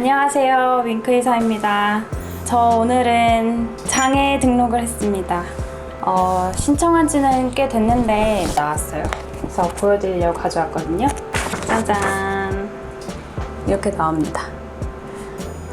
안녕하세요, 윙크의사입니다. 저 오늘은 장애 등록을 했습니다. 신청한 지는 꽤 됐는데 나왔어요. 그래서 보여드리려고 가져왔거든요. 짜잔, 이렇게 나옵니다.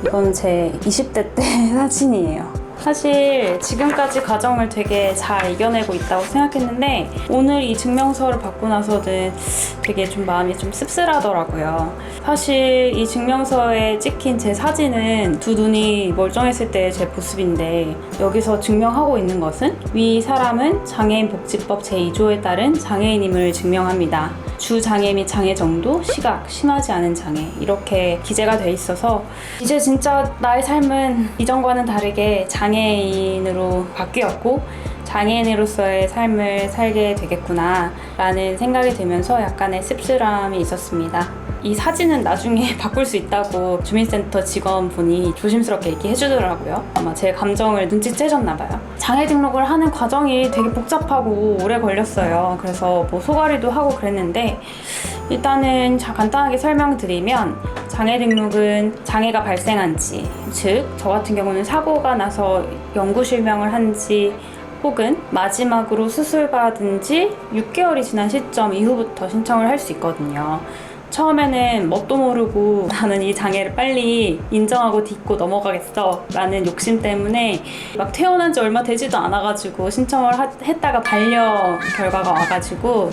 이건 제 20대 때 사진이에요. 사실 지금까지 과정을 되게 잘 이겨내고 있다고 생각했는데 오늘 이 증명서를 받고 나서는 되게 좀 마음이 좀 씁쓸하더라고요. 사실 이 증명서에 찍힌 제 사진은 두 눈이 멀쩡했을 때의 제 모습인데 여기서 증명하고 있는 것은 위 사람은 장애인복지법 제2조에 따른 장애인임을 증명합니다. 주장애 및 장애 정도, 시각, 심하지 않은 장애 이렇게 기재가 돼 있어서 이제 진짜 나의 삶은 이전과는 다르게 장애인으로 바뀌었고 장애인으로서의 삶을 살게 되겠구나 라는 생각이 들면서 약간의 씁쓸함이 있었습니다. 이 사진은 나중에 바꿀 수 있다고 주민센터 직원분이 조심스럽게 얘기해 주더라고요. 아마 제 감정을 눈치채셨나 봐요. 장애 등록을 하는 과정이 되게 복잡하고 오래 걸렸어요. 그래서 뭐 소가리도 하고 그랬는데 일단은 간단하게 설명드리면 장애 등록은 장애가 발생한지, 즉 저 같은 경우는 사고가 나서 영구 실명을 한지 혹은 마지막으로 수술받은 지 6개월이 지난 시점 이후부터 신청을 할 수 있거든요. 처음에는 뭣도 모르고 나는 이 장애를 빨리 인정하고 딛고 넘어가겠어 라는 욕심 때문에 막 태어난 지 얼마 되지도 않아가지고 신청을 했다가 반려 결과가 와가지고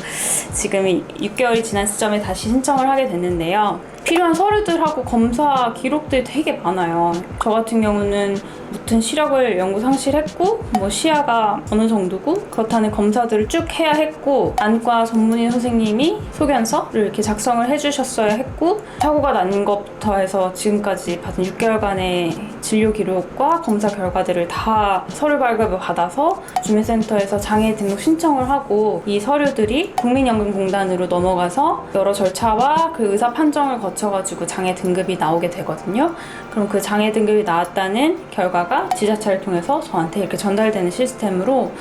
지금 6개월이 지난 시점에 다시 신청을 하게 됐는데요. 필요한 서류들하고 검사 기록들이 되게 많아요. 저 같은 경우는 무튼 시력을 영구 상실했고 시야가 어느 정도고 그렇다는 검사들을 쭉 해야 했고 안과 전문의 선생님이 소견서를 이렇게 작성을 해주셨어야 했고 사고가 난 것부터 해서 지금까지 받은 6개월간의 진료 기록과 검사 결과들을 다 서류 발급을 받아서 주민센터에서 장애 등록 신청을 하고 이 서류들이 국민연금공단으로 넘어가서 여러 절차와 그 의사 판정을 거쳐가지고 장애 등급이 나오게 되거든요. 그럼 그 장애 등급이 나왔다는 결과가 지자체를 통해서 저한테 이렇게 전달되는 시스템으로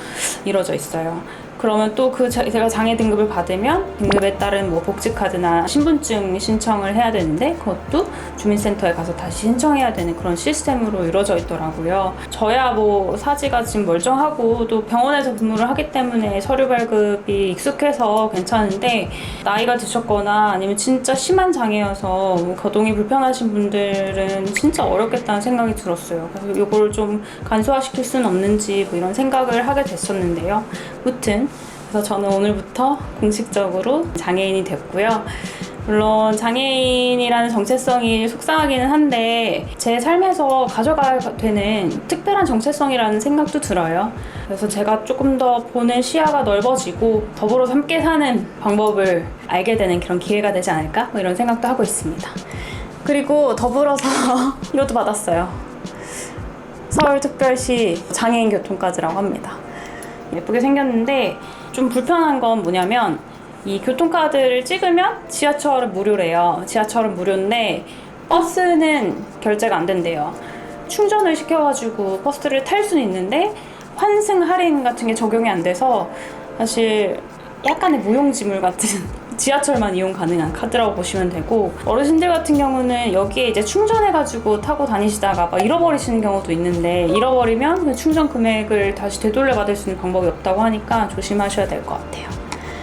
이루어져 있어요. 그러면 또 제가 장애 등급을 받으면 등급에 따른 복지카드나 신분증 신청을 해야 되는데 그것도 주민센터에 가서 다시 신청해야 되는 그런 시스템으로 이루어져 있더라고요. 저야 사지가 지금 멀쩡하고 또 병원에서 근무를 하기 때문에 서류 발급이 익숙해서 괜찮은데 나이가 드셨거나 아니면 진짜 심한 장애여서 거동이 불편하신 분들은 진짜 어렵겠다는 생각이 들었어요. 그래서 이걸 좀 간소화시킬 수는 없는지 이런 생각을 하게 됐었는데요. 무튼 그래서 저는 오늘부터 공식적으로 장애인이 됐고요. 물론 장애인이라는 정체성이 속상하기는 한데 제 삶에서 가져가야 되는 특별한 정체성이라는 생각도 들어요. 그래서 제가 조금 더 보는 시야가 넓어지고 더불어서 함께 사는 방법을 알게 되는 그런 기회가 되지 않을까? 이런 생각도 하고 있습니다. 그리고 더불어서 이것도 받았어요. 서울특별시 장애인 교통카드라고 합니다. 예쁘게 생겼는데 좀 불편한 건 뭐냐면 이 교통카드를 찍으면 지하철은 무료래요. 지하철은 무료인데 버스는 결제가 안 된대요. 충전을 시켜가지고 버스를 탈 수는 있는데 환승 할인 같은 게 적용이 안 돼서 사실 약간의 무용지물 같은 지하철만 이용 가능한 카드라고 보시면 되고 어르신들 같은 경우는 여기에 이제 충전해가지고 타고 다니시다가 잃어버리시는 경우도 있는데 잃어버리면 그 충전 금액을 다시 되돌려 받을 수 있는 방법이 없다고 하니까 조심하셔야 될 것 같아요.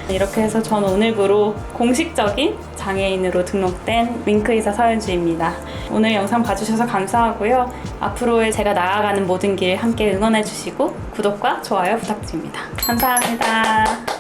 이렇게 해서 저는 오늘부로 공식적인 장애인으로 등록된 윙크의사 서현주입니다. 오늘 영상 봐주셔서 감사하고요. 앞으로의 제가 나아가는 모든 길 함께 응원해주시고 구독과 좋아요 부탁드립니다. 감사합니다.